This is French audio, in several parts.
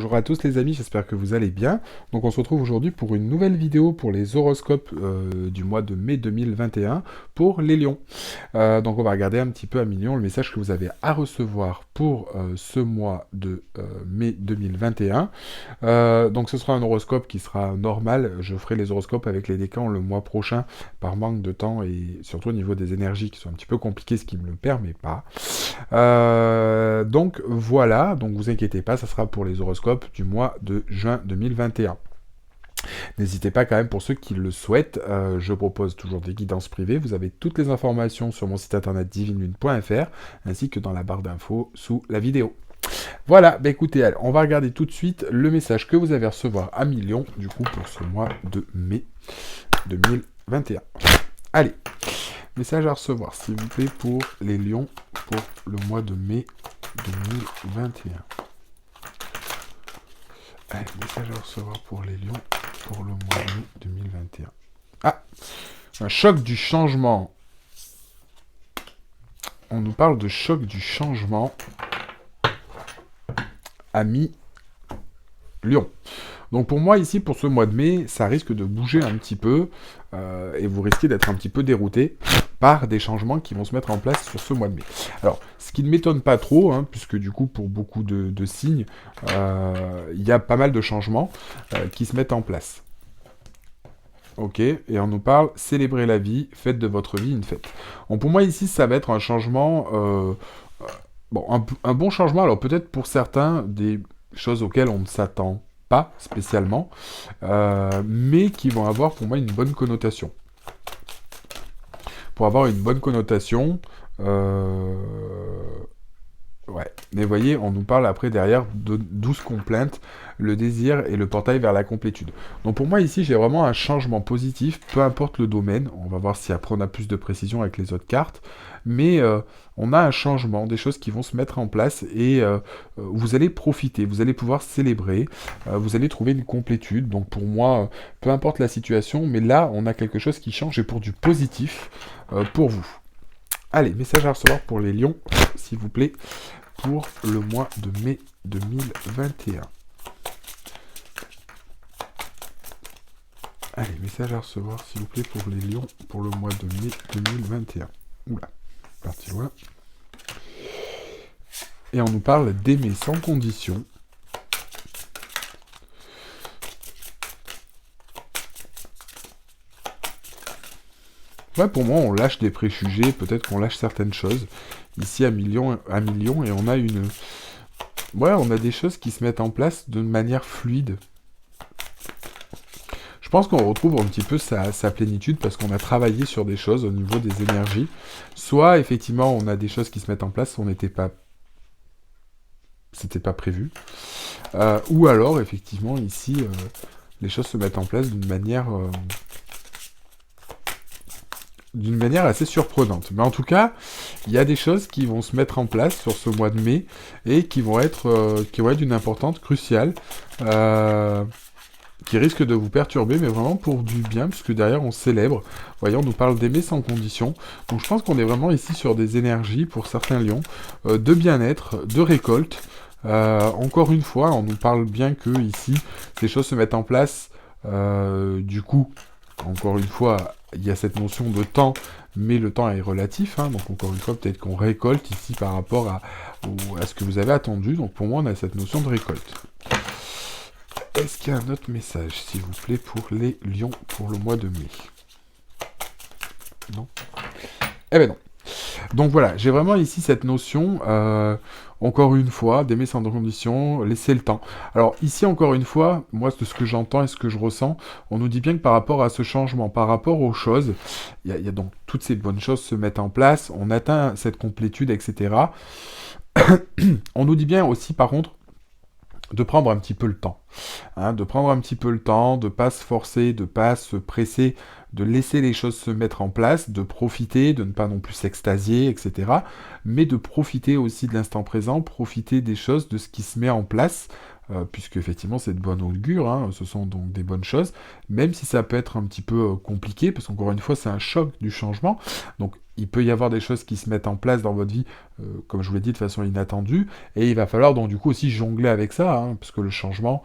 Bonjour à tous les amis, j'espère que vous allez bien. Donc on se retrouve aujourd'hui pour une nouvelle vidéo pour les horoscopes du mois de mai 2021 pour les lions. Donc on va regarder un petit peu à million le message que vous avez à recevoir pour ce mois de mai 2021. Donc ce sera un horoscope qui sera normal, je ferai les horoscopes avec les décans le mois prochain par manque de temps et surtout au niveau des énergies qui sont un petit peu compliquées, ce qui ne me le permet pas. Donc voilà, donc vous inquiétez pas, ça sera pour les horoscopes du mois de juin 2021. N'hésitez pas quand même pour ceux qui le souhaitent, je propose toujours des guidances privées, vous avez toutes les informations sur mon site internet divinelune.fr ainsi que dans la barre d'infos sous la vidéo. Voilà, bah écoutez, allez, on va regarder tout de suite le message que vous avez à recevoir à million du coup pour ce mois de mai 2021. Allez, message à recevoir s'il vous plaît pour les lions pour le mois de mai 2021. Allez, message à recevoir pour les lions pour le mois de mai 2021. Ah, un choc du changement. On nous parle de choc du changement à mi-lion. Donc pour moi ici, pour ce mois de mai, ça risque de bouger un petit peu et vous risquez d'être un petit peu dérouté par des changements qui vont se mettre en place sur ce mois de mai. Alors, ce qui ne m'étonne pas trop, hein, puisque du coup, pour beaucoup de signes, il y a pas mal de changements qui se mettent en place. Ok, et on nous parle, célébrez la vie, faites de votre vie une fête. Bon, pour moi ici, ça va être un changement, bon, un bon changement, alors peut-être pour certains, des choses auxquelles on ne s'attend pas spécialement, mais qui vont avoir pour moi une bonne connotation. Pour avoir une bonne connotation, ouais. Mais voyez, on nous parle après derrière de 12 complaintes, le désir et le portail vers la complétude. Donc pour moi ici, j'ai vraiment un changement positif, peu importe le domaine. On va voir si après on a plus de précision avec les autres cartes. Mais on a un changement, des choses qui vont se mettre en place et vous allez profiter, vous allez pouvoir célébrer, vous allez trouver une complétude. Donc pour moi, peu importe la situation, mais là, on a quelque chose qui change et pour du positif pour vous. Allez, message à recevoir pour les lions, s'il vous plaît, pour le mois de mai 2021. Allez, message à recevoir, s'il vous plaît, pour les lions, pour le mois de mai 2021. Oula, parti loin. Et on nous parle d'aimer sans condition. Ouais, pour moi, on lâche des préjugés, peut-être qu'on lâche certaines choses. Ici, à million, et on a une... Ouais, on a des choses qui se mettent en place de manière fluide. Je pense qu'on retrouve un petit peu sa plénitude parce qu'on a travaillé sur des choses au niveau des énergies. Soit, effectivement, on a des choses qui se mettent en place, c'était pas prévu. Ou alors, effectivement, ici, les choses se mettent en place d'une manière assez surprenante. Mais en tout cas, il y a des choses qui vont se mettre en place sur ce mois de mai et qui vont être d'une importance cruciale, qui risquent de vous perturber, mais vraiment pour du bien, puisque derrière on célèbre. Voyons, on nous parle d'aimer sans condition. Donc je pense qu'on est vraiment ici sur des énergies, pour certains lions, de bien-être, de récolte. Encore une fois, on nous parle bien que ici, ces choses se mettent en place, du coup, encore une fois, il y a cette notion de temps, mais le temps est relatif, hein, donc encore une fois, peut-être qu'on récolte ici par rapport à ce que vous avez attendu, donc pour moi, on a cette notion de récolte. Est-ce qu'il y a un autre message, s'il vous plaît, pour les lions pour le mois de mai? Non? Eh ben non. Donc voilà, j'ai vraiment ici cette notion, encore une fois, d'aimer sans condition, laisser le temps. Alors ici, encore une fois, moi, de ce que j'entends et ce que je ressens, on nous dit bien que par rapport à ce changement, par rapport aux choses, il y a donc toutes ces bonnes choses se mettent en place, on atteint cette complétude, etc. On nous dit bien aussi, par contre, de prendre un petit peu le temps. Hein, de prendre un petit peu le temps, de ne pas se forcer, de ne pas se presser, de laisser les choses se mettre en place, de profiter, de ne pas non plus s'extasier, etc. Mais de profiter aussi de l'instant présent, profiter des choses, de ce qui se met en place, puisque effectivement c'est de bonne augure, hein, ce sont donc des bonnes choses, même si ça peut être un petit peu compliqué, parce qu'encore une fois c'est un choc du changement, donc il peut y avoir des choses qui se mettent en place dans votre vie, comme je vous l'ai dit, de façon inattendue, et il va falloir donc du coup aussi jongler avec ça, hein, parce que le changement,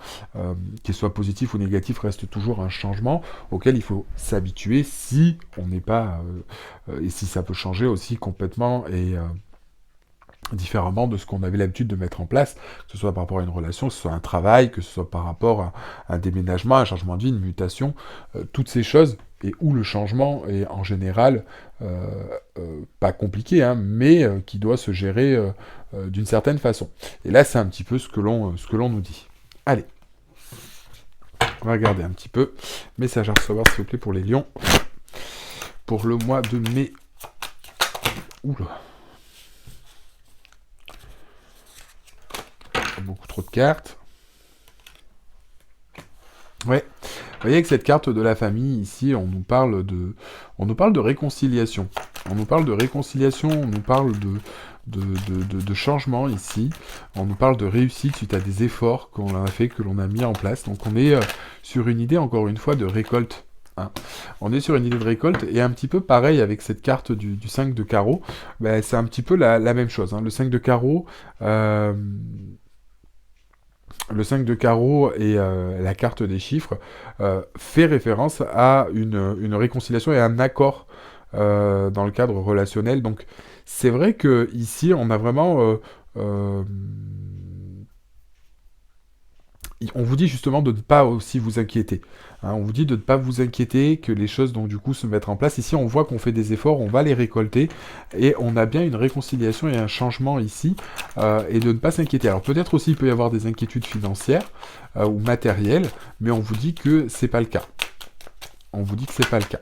qu'il soit positif ou négatif, reste toujours un changement auquel il faut s'habituer si on n'est pas... et si ça peut changer aussi complètement et différemment de ce qu'on avait l'habitude de mettre en place, que ce soit par rapport à une relation, que ce soit un travail, que ce soit par rapport à un déménagement, un changement de vie, une mutation, toutes ces choses, et où le changement est en général pas compliqué, hein, mais qui doit se gérer d'une certaine façon. Et là, c'est un petit peu ce que l'on nous dit. Allez, on va regarder un petit peu. Message à recevoir, s'il vous plaît, pour les lions. Pour le mois de mai. Oula. Beaucoup trop de cartes. Ouais. Vous voyez que cette carte de la famille, ici, on nous parle de réconciliation. On nous parle de réconciliation, on nous parle de changement ici. On nous parle de réussite suite à des efforts qu'on a fait, que l'on a mis en place. Donc on est sur une idée, encore une fois, de récolte. Hein. On est sur une idée de récolte, et un petit peu pareil avec cette carte du 5 de carreau. Ben, c'est un petit peu la même chose. Hein. Le 5 de carreau... Le 5 de carreau et la carte des chiffres fait référence à une réconciliation et un accord dans le cadre relationnel. Donc c'est vrai que ici on a vraiment... on vous dit justement de ne pas aussi vous inquiéter. Hein, on vous dit de ne pas vous inquiéter, que les choses donc du coup se mettent en place. Ici on voit qu'on fait des efforts, on va les récolter, et on a bien une réconciliation et un changement ici, et de ne pas s'inquiéter. Alors peut-être aussi il peut y avoir des inquiétudes financières ou matérielles, mais on vous dit que c'est pas le cas. On vous dit que c'est pas le cas.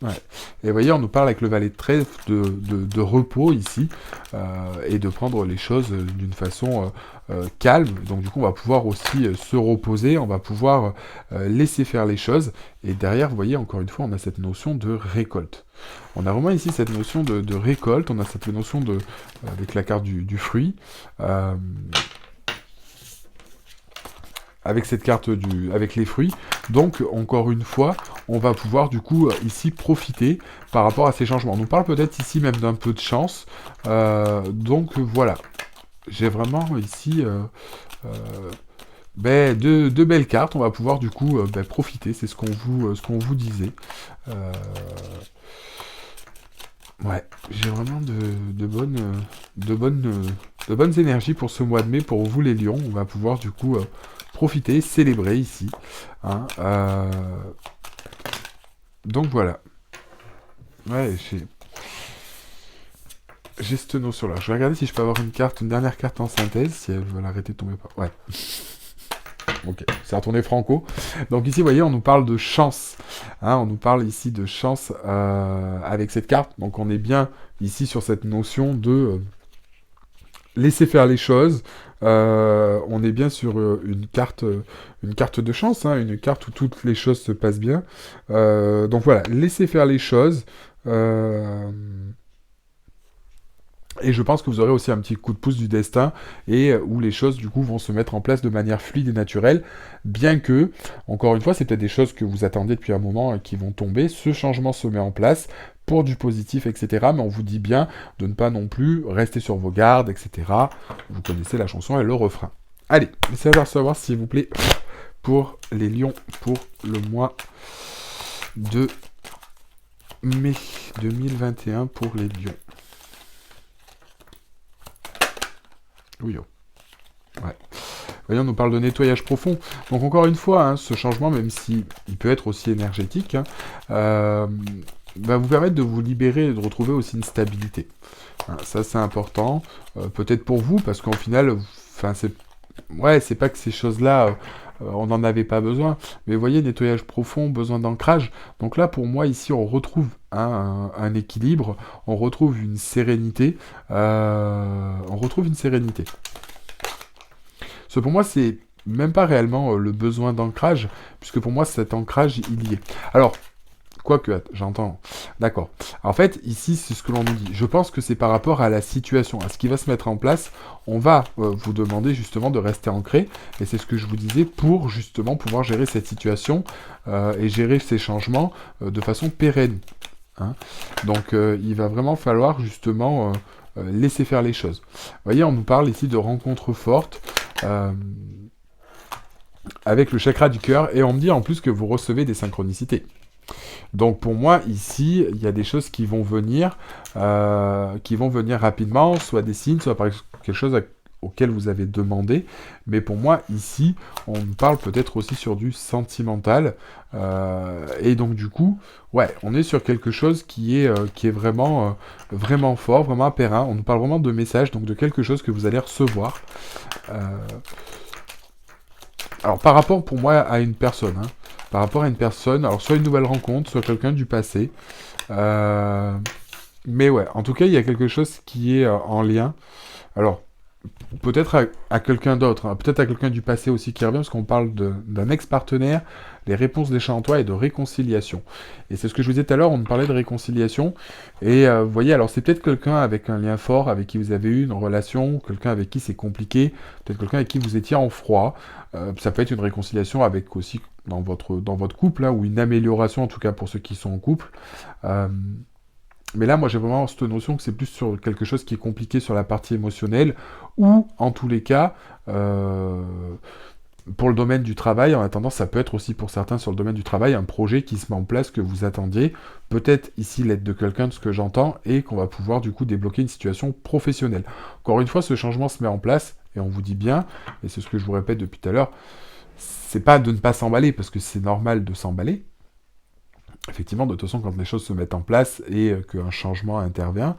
Ouais. Et vous voyez, on nous parle avec le valet de trèfle de repos ici, et de prendre les choses d'une façon calme. Donc du coup, on va pouvoir aussi se reposer, on va pouvoir laisser faire les choses. Et derrière, vous voyez, encore une fois, on a cette notion de récolte. On a vraiment ici cette notion de récolte, on a cette notion de avec la carte du fruit. Avec cette carte avec les fruits. Donc, encore une fois, on va pouvoir, du coup, ici, profiter par rapport à ces changements. On nous parle peut-être ici même d'un peu de chance. Donc, voilà. J'ai vraiment ici deux belles cartes. On va pouvoir, du coup, profiter. C'est ce qu'on vous disait. Ouais, j'ai vraiment de bonnes énergies pour ce mois de mai, pour vous les lions. On va pouvoir, du coup... profiter, célébrer ici. Hein, donc voilà. Ouais, j'ai cette notion-là. Je vais regarder si je peux avoir une dernière carte en synthèse, si elle veut l'arrêter de tomber pas. Ouais. Ok, c'est retourné franco. Donc ici, vous voyez, on nous parle de chance. Hein, on nous parle ici de chance avec cette carte. Donc on est bien ici sur cette notion de... laisser faire les choses. On est bien sur une carte de chance, hein, une carte où toutes les choses se passent bien. Donc voilà, laissez faire les choses. Et je pense que vous aurez aussi un petit coup de pouce du destin, et où les choses du coup vont se mettre en place de manière fluide et naturelle, bien que, encore une fois, c'est peut-être des choses que vous attendiez depuis un moment et qui vont tomber. Ce changement se met en place pour du positif, etc. Mais on vous dit bien de ne pas non plus rester sur vos gardes, etc. Vous connaissez la chanson et le refrain. Allez, laissez à recevoir, s'il vous plaît, pour les lions, pour le mois de mai 2021 pour les lions. Oui, oh. Ouais. Voyons, on nous parle de nettoyage profond. Donc encore une fois, hein, ce changement, même si il peut être aussi énergétique, hein, va vous permettre de vous libérer et de retrouver aussi une stabilité. Hein, ça, c'est important. Peut-être pour vous, parce qu'au final, c'est pas que ces choses-là, on n'en avait pas besoin. Mais vous voyez, nettoyage profond, besoin d'ancrage. Donc là, pour moi, ici, on retrouve un équilibre, on retrouve une sérénité. Ce, pour moi, c'est même pas réellement le besoin d'ancrage, puisque pour moi, cet ancrage, il y est. Alors, quoique, j'entends. D'accord. En fait, ici, c'est ce que l'on nous dit. Je pense que c'est par rapport à la situation, à ce qui va se mettre en place. On va vous demander justement de rester ancré, et c'est ce que je vous disais, pour justement pouvoir gérer cette situation et gérer ces changements de façon pérenne. hein. Donc il va vraiment falloir justement laisser faire les choses. Vous voyez, on nous parle ici de rencontres fortes avec le chakra du cœur, et on me dit en plus que vous recevez des synchronicités. Donc pour moi, ici, il y a des choses qui vont venir rapidement, soit des signes, soit par exemple quelque chose auquel vous avez demandé. Mais pour moi, ici, on parle peut-être aussi sur du sentimental. Et donc du coup, ouais, on est sur quelque chose qui est vraiment, vraiment fort, vraiment apparent. On nous parle vraiment de messages, donc de quelque chose que vous allez recevoir. Euh, alors par rapport pour moi à une personne, hein, par rapport à une personne, alors soit une nouvelle rencontre, soit quelqu'un du passé. Euh, mais ouais, en tout cas, il y a quelque chose qui est en lien. Alors, peut-être à quelqu'un d'autre, hein, peut-être à quelqu'un du passé aussi qui revient, parce qu'on parle d'un ex-partenaire, les réponses des chats en toit et de réconciliation. Et c'est ce que je vous disais tout à l'heure, on parlait de réconciliation, et vous voyez, alors c'est peut-être quelqu'un avec un lien fort, avec qui vous avez eu une relation, quelqu'un avec qui c'est compliqué, peut-être quelqu'un avec qui vous étiez en froid. Ça peut être une réconciliation avec aussi dans votre couple, là, ou une amélioration, en tout cas pour ceux qui sont en couple. Euh, mais là, moi, j'ai vraiment cette notion que c'est plus sur quelque chose qui est compliqué sur la partie émotionnelle, ou, en tous les cas, euh, pour le domaine du travail, en attendant, ça peut être aussi pour certains sur le domaine du travail, un projet qui se met en place que vous attendiez, peut-être ici l'aide de quelqu'un, de ce que j'entends, et qu'on va pouvoir du coup débloquer une situation professionnelle. Encore une fois, ce changement se met en place, et on vous dit bien, et c'est ce que je vous répète depuis tout à l'heure, c'est pas de ne pas s'emballer, parce que c'est normal de s'emballer. Effectivement, de toute façon, quand les choses se mettent en place et qu'un changement intervient,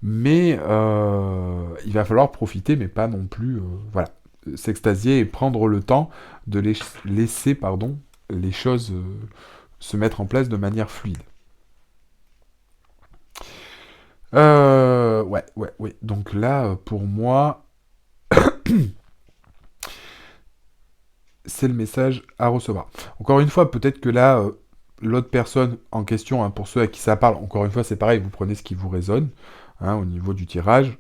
mais il va falloir profiter, mais pas non plus, voilà, s'extasier et prendre le temps de laisser, pardon, les choses se mettre en place de manière fluide. Ouais. Donc là, pour moi, c'est le message à recevoir. Encore une fois, peut-être que là, l'autre personne en question, hein, pour ceux à qui ça parle, encore une fois, c'est pareil, vous prenez ce qui vous résonne, hein, au niveau du tirage,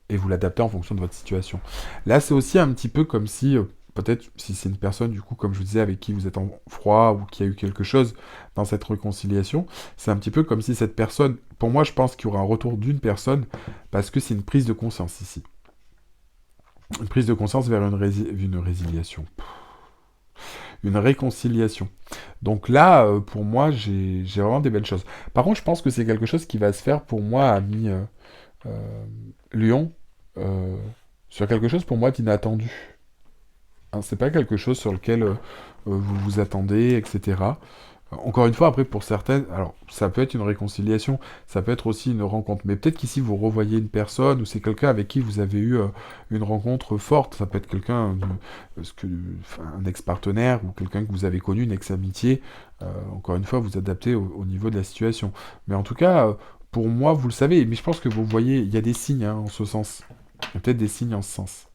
et vous l'adaptez en fonction de votre situation. Là, c'est aussi un petit peu comme si, peut-être, si c'est une personne, du coup, comme je vous disais, avec qui vous êtes en froid, ou qui a eu quelque chose dans cette réconciliation, c'est un petit peu comme si cette personne, pour moi, je pense qu'il y aura un retour d'une personne, parce que c'est une prise de conscience ici. Une prise de conscience vers une résiliation. Une réconciliation. Donc là, pour moi, j'ai vraiment des belles choses. Par contre, je pense que c'est quelque chose qui va se faire pour moi, ami Lyon, euh, sur quelque chose pour moi d'inattendu. Hein, c'est pas quelque chose sur lequel vous vous attendez, etc. Encore une fois, après, pour certaines, alors, ça peut être une réconciliation, ça peut être aussi une rencontre, mais peut-être qu'ici, vous revoyez une personne, ou c'est quelqu'un avec qui vous avez eu une rencontre forte, ça peut être quelqu'un, enfin, un ex-partenaire, ou quelqu'un que vous avez connu, une ex-amitié, encore une fois, vous adaptez au niveau de la situation. Mais en tout cas, pour moi, vous le savez, mais je pense que vous voyez, il y a des signes hein, en ce sens. Il y a peut-être des signes en ce sens.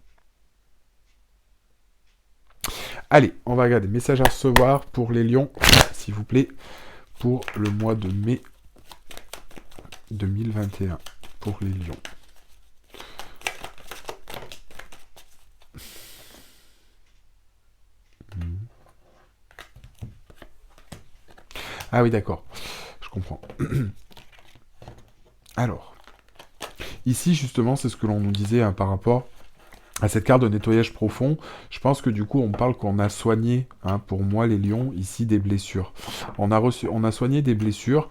Allez, on va regarder. Message à recevoir pour les lions, s'il vous plaît, pour le mois de mai 2021. Pour les lions. Ah oui, d'accord. Je comprends. Alors, ici, justement, c'est ce que l'on nous disait hein, par rapport à cette carte de nettoyage profond. Je pense que du coup, on parle qu'on a soigné, hein, pour moi, les lions, ici, des blessures. On a soigné des blessures.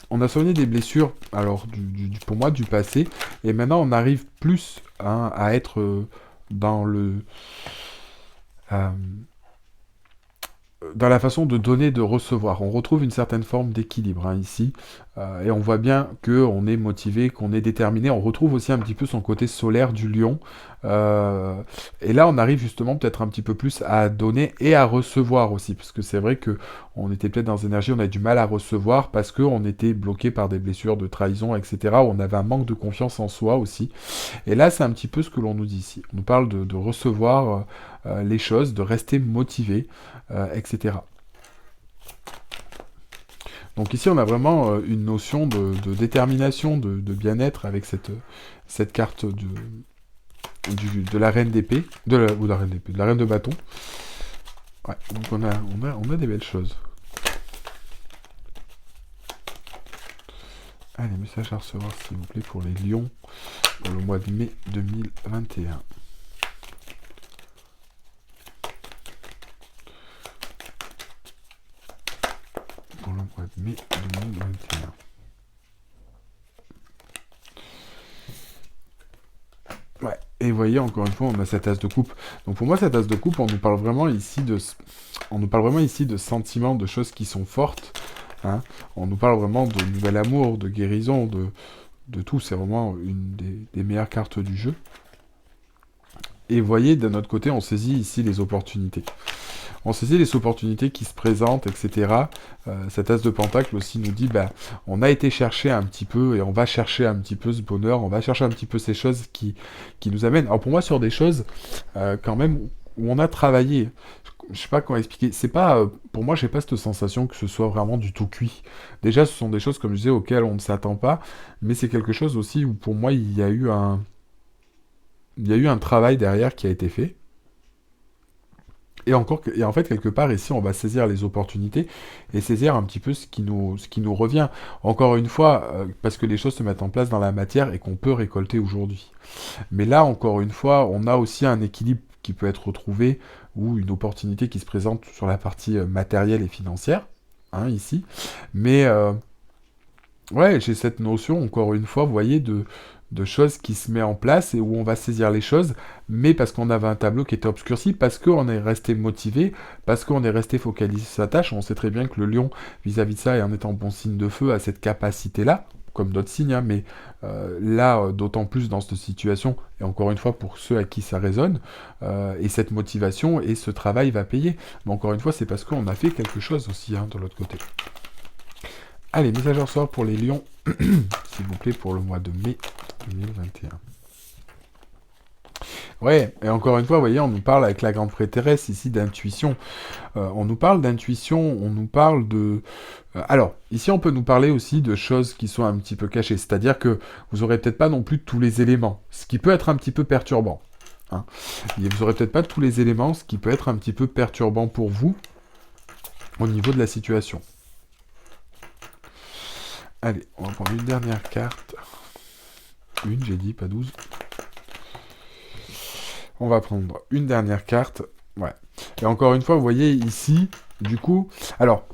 On a soigné des blessures, alors, pour moi, du passé. Et maintenant, on arrive plus hein, à être dans le... euh, dans la façon de donner, de recevoir. On retrouve une certaine forme d'équilibre hein, ici, et on voit bien qu'on est motivé, qu'on est déterminé. On retrouve aussi un petit peu son côté solaire du lion. Et là, on arrive justement peut-être un petit peu plus à donner et à recevoir aussi, parce que c'est vrai que on était peut-être dans une énergie, on a du mal à recevoir parce qu'on était bloqué par des blessures de trahison, etc. Où on avait un manque de confiance en soi aussi. Et là, c'est un petit peu ce que l'on nous dit ici. On nous parle de recevoir les choses, de rester motivé, etc. Donc ici, on a vraiment une notion de détermination, de bien-être avec cette carte de la reine d'épée, ou de la reine d'épée, de la reine de bâton. Ouais, donc on a des belles choses. Allez, message à recevoir, s'il vous plaît, pour les lions, pour le mois de mai 2021. Pour le mois de mai 2021. Ouais, et vous voyez, encore une fois, on a cette as de coupe. Donc pour moi, cette as de coupe, on nous parle vraiment ici de sentiments, de choses qui sont fortes. Hein. On nous parle vraiment de nouvel amour, de guérison, de tout. C'est vraiment une des meilleures cartes du jeu. Et vous voyez, d'un autre côté, on saisit ici les opportunités. On saisit les opportunités qui se présentent, etc. Cet as de pentacle aussi nous dit, bah, on a été chercher un petit peu, et on va chercher un petit peu ce bonheur, on va chercher un petit peu ces choses qui nous amènent. Alors pour moi, sur des choses, quand même, où on a travaillé, je sais pas comment expliquer, c'est pas, pour moi, j'ai pas cette sensation que ce soit vraiment du tout cuit. Déjà, ce sont des choses, comme je disais, auxquelles on ne s'attend pas, mais c'est quelque chose aussi où, pour moi, il y a eu un travail derrière qui a été fait. Et en fait, quelque part, ici, on va saisir les opportunités et saisir un petit peu ce qui nous revient. Encore une fois, parce que les choses se mettent en place dans la matière et qu'on peut récolter aujourd'hui. Mais là, encore une fois, on a aussi un équilibre qui peut être retrouvé ou une opportunité qui se présente sur la partie matérielle et financière, hein, ici. Mais ouais, j'ai cette notion, encore une fois, vous voyez, de choses qui se met en place et où on va saisir les choses, mais parce qu'on avait un tableau qui était obscurci, parce qu'on est resté motivé, parce qu'on est resté focalisé sur sa tâche. On sait très bien que le lion, vis-à-vis de ça, et en étant bon signe de feu, a cette capacité-là, comme d'autres signes, hein, mais là, d'autant plus dans cette situation, et encore une fois, pour ceux à qui ça résonne, et cette motivation et ce travail va payer. Mais encore une fois, c'est parce qu'on a fait quelque chose aussi, hein, de l'autre côté. Allez, message en sort pour les lions, s'il vous plaît, pour le mois de mai 2021. Ouais, et encore une fois, vous voyez, on nous parle avec la grande prêtresse ici d'intuition. On nous parle d'intuition, on nous parle de... alors, ici, on peut nous parler aussi de choses qui sont un petit peu cachées. C'est-à-dire que vous aurez peut-être pas non plus tous les éléments, ce qui peut être un petit peu perturbant. Hein. Et vous aurez peut-être pas tous les éléments, ce qui peut être un petit peu perturbant pour vous au niveau de la situation. Allez, on va prendre une dernière carte. Une, j'ai dit, pas 12. On va prendre une dernière carte. Ouais. Et encore une fois, vous voyez ici, du coup... alors,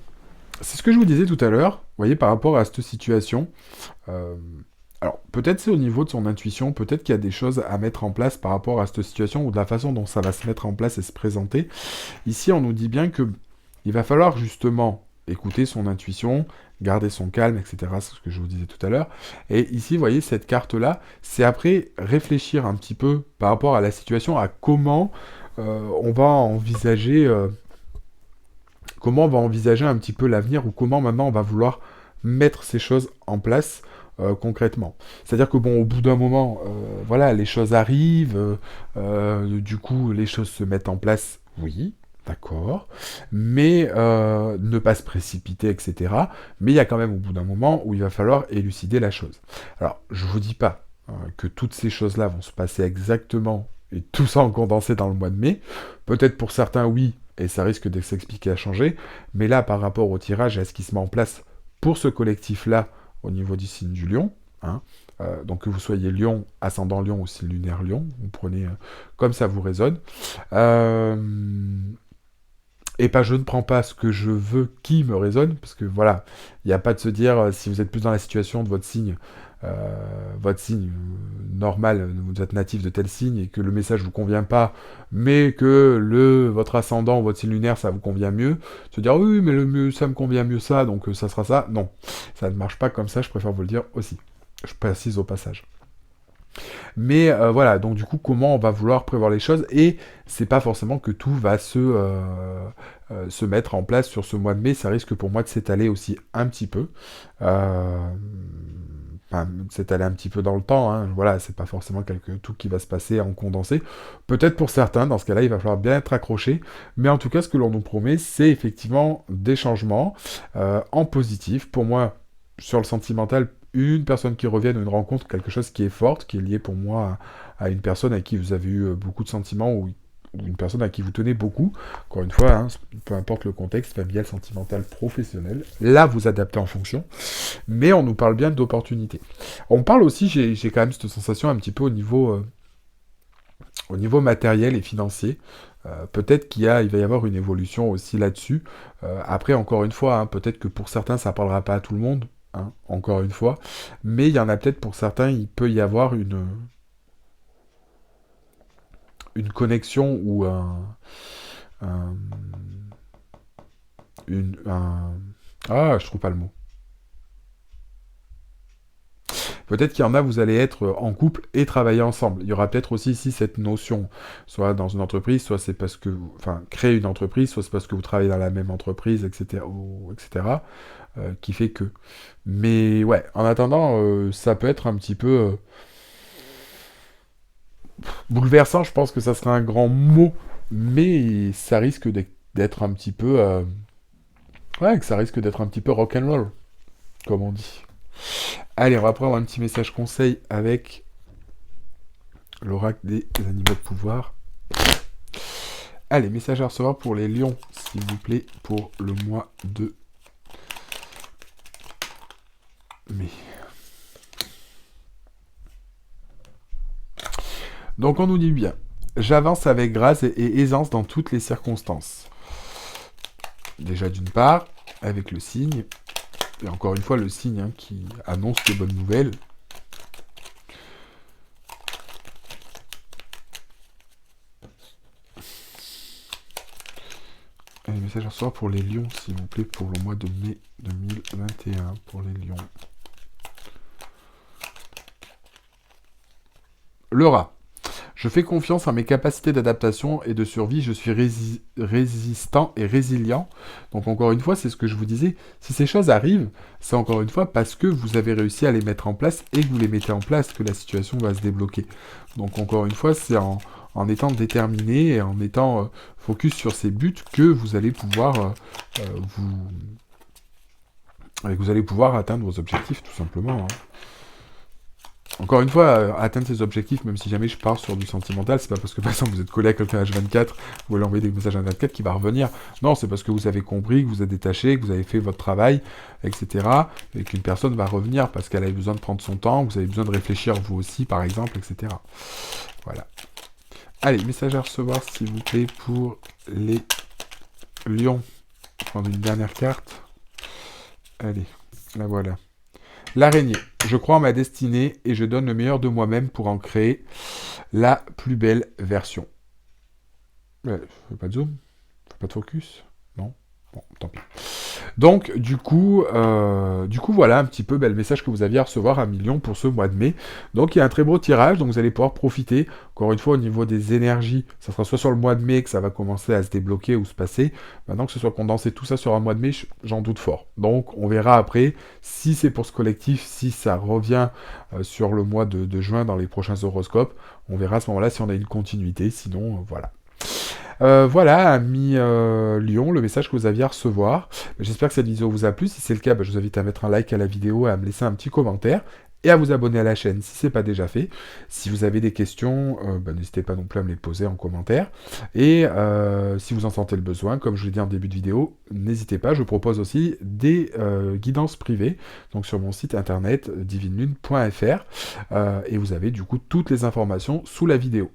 c'est ce que je vous disais tout à l'heure, vous voyez, par rapport à cette situation. Alors, peut-être c'est au niveau de son intuition, peut-être qu'il y a des choses à mettre en place par rapport à cette situation, ou de la façon dont ça va se mettre en place et se présenter. Ici, on nous dit bien que il va falloir justement écouter son intuition, garder son calme, etc. C'est ce que je vous disais tout à l'heure. Et ici, vous voyez, cette carte-là, c'est après réfléchir un petit peu par rapport à la situation, à comment on va envisager... comment on va envisager un petit peu l'avenir, ou comment maintenant on va vouloir mettre ces choses en place concrètement. C'est-à-dire que bon, au bout d'un moment, voilà, les choses arrivent, du coup, les choses se mettent en place, oui, d'accord, mais ne pas se précipiter, etc. Mais il y a quand même au bout d'un moment où il va falloir élucider la chose. Alors, je vous dis pas que toutes ces choses-là vont se passer exactement, et tout ça en condensé dans le mois de mai. Peut-être pour certains, oui, et ça risque de s'expliquer à changer, mais là, par rapport au tirage et à ce qui se met en place pour ce collectif-là, au niveau du signe du lion, hein, donc que vous soyez lion, ascendant lion ou signe lunaire lion, vous prenez comme ça vous résonne. Et pas je ne prends pas ce que je veux qui me résonne, parce que voilà, il n'y a pas de se dire, si vous êtes plus dans la situation de votre signe normal, vous êtes natif de tel signe, et que le message vous convient pas, mais que votre ascendant, votre signe lunaire, ça vous convient mieux, se dire, oui, mais ça me convient mieux ça, donc ça sera ça. Non, ça ne marche pas comme ça, je préfère vous le dire aussi. Je précise au passage. Mais voilà, donc du coup, comment on va vouloir prévoir les choses, et c'est pas forcément que tout va se mettre en place sur ce mois de mai, ça risque pour moi de s'étaler aussi un petit peu, enfin, s'étaler un petit peu dans le temps, hein. Voilà, c'est pas forcément tout qui va se passer en condensé, peut-être pour certains, dans ce cas-là, il va falloir bien être accroché, mais en tout cas, ce que l'on nous promet, c'est effectivement des changements en positif. Pour moi, sur le sentimental, une personne qui revienne, une rencontre, quelque chose qui est forte, qui est lié pour moi à une personne avec qui vous avez eu beaucoup de sentiments, ou ou une personne à qui vous tenez beaucoup. Encore une fois, hein, peu importe le contexte, familial, sentimental, professionnel, là vous adaptez en fonction. Mais on nous parle bien d'opportunités. On parle aussi, j'ai quand même cette sensation un petit peu au niveau matériel et financier. Peut-être il va y avoir une évolution aussi là-dessus. Après, encore une fois, hein, peut-être que pour certains, ça ne parlera pas à tout le monde, hein, encore une fois. Mais il y en a peut-être pour certains, il peut y avoir une connexion ou un, Ah, je trouve pas le mot. Peut-être qu'il y en a, vous allez être en couple et travailler ensemble. Il y aura peut-être aussi ici cette notion, soit dans une entreprise, soit c'est parce que enfin, créer une entreprise, soit c'est parce que vous travaillez dans la même entreprise, etc., qui fait que. Mais ouais, en attendant, ça peut être un petit peu bouleversant, je pense que ça sera un grand mot, mais ça risque d'être un petit peu... ouais, que ça risque d'être un petit peu rock'n'roll, comme on dit. Allez, on va prendre un petit message conseil avec l'oracle des animaux de pouvoir. Allez, message à recevoir pour les lions, s'il vous plaît, pour le mois de mai. Donc on nous dit bien, j'avance avec grâce et aisance dans toutes les circonstances. Déjà d'une part, avec le signe, et encore une fois le signe hein, qui annonce les bonnes nouvelles. Allez, message à recevoir pour les lions, s'il vous plaît, pour le mois de mai 2021, pour les lions. Le rat. Je fais confiance en mes capacités d'adaptation et de survie, je suis résistant et résilient. Donc encore une fois, c'est ce que je vous disais, si ces choses arrivent, c'est encore une fois parce que vous avez réussi à les mettre en place et que vous les mettez en place que la situation va se débloquer. Donc encore une fois, c'est en étant déterminé et en étant focus sur ces buts que vous allez pouvoir vous allez pouvoir atteindre vos objectifs tout simplement. Hein. Encore une fois, atteindre ses objectifs, même si jamais je pars sur du sentimental, c'est pas parce que par exemple vous êtes collé à quelqu'un H24, vous allez envoyer des messages H24 qui va revenir. Non, c'est parce que vous avez compris, que vous êtes détaché, que vous avez fait votre travail, etc. Et qu'une personne va revenir parce qu'elle a besoin de prendre son temps, vous avez besoin de réfléchir vous aussi, par exemple, etc. Voilà. Allez, message à recevoir, s'il vous plaît, pour les lions. Je vais prendre une dernière carte. Allez, la voilà. L'araignée. Je crois en ma destinée et je donne le meilleur de moi-même pour en créer la plus belle version. Fais pas de zoom? Fais pas de focus? Non? Bon, tant pis. Donc, du coup, voilà un petit peu le message que vous aviez à recevoir à million pour ce mois de mai. Donc, il y a un très beau tirage, donc vous allez pouvoir profiter. Encore une fois, au niveau des énergies, ça sera soit sur le mois de mai que ça va commencer à se débloquer ou se passer. Maintenant que ce soit condensé tout ça sur un mois de mai, j'en doute fort. Donc, on verra après si c'est pour ce collectif, si ça revient sur le mois de juin dans les prochains horoscopes. On verra à ce moment-là si on a une continuité. Sinon, voilà. Voilà, ami Lyon, le message que vous aviez à recevoir. J'espère que cette vidéo vous a plu. Si c'est le cas, je vous invite à mettre un like à la vidéo et à me laisser un petit commentaire. Et à vous abonner à la chaîne si ce n'est pas déjà fait. Si vous avez des questions, n'hésitez pas non plus à me les poser en commentaire. Et si vous en sentez le besoin, comme je l'ai dit en début de vidéo, n'hésitez pas, je propose aussi des guidances privées, donc sur mon site internet divinelune.fr. Et vous avez du coup toutes les informations sous la vidéo.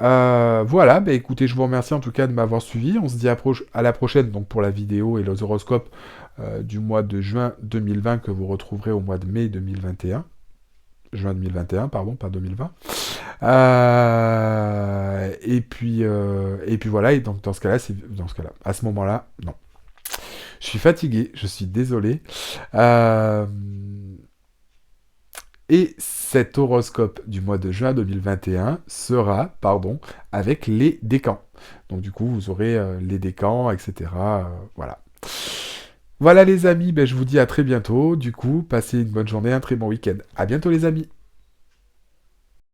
Voilà, écoutez, je vous remercie en tout cas de m'avoir suivi. On se dit à la prochaine donc pour la vidéo et les horoscopes du mois de juin 2020 que vous retrouverez au mois de mai 2021. Juin 2021, pardon, pas 2020. Et puis voilà, et donc dans ce cas-là, à ce moment-là, non. Je suis fatigué, je suis désolé. Et cet horoscope du mois de juin 2021 sera, avec les décans. Donc du coup, vous aurez les décans, etc. Voilà. Voilà les amis, je vous dis à très bientôt. Du coup, passez une bonne journée, un très bon week-end. À bientôt les amis.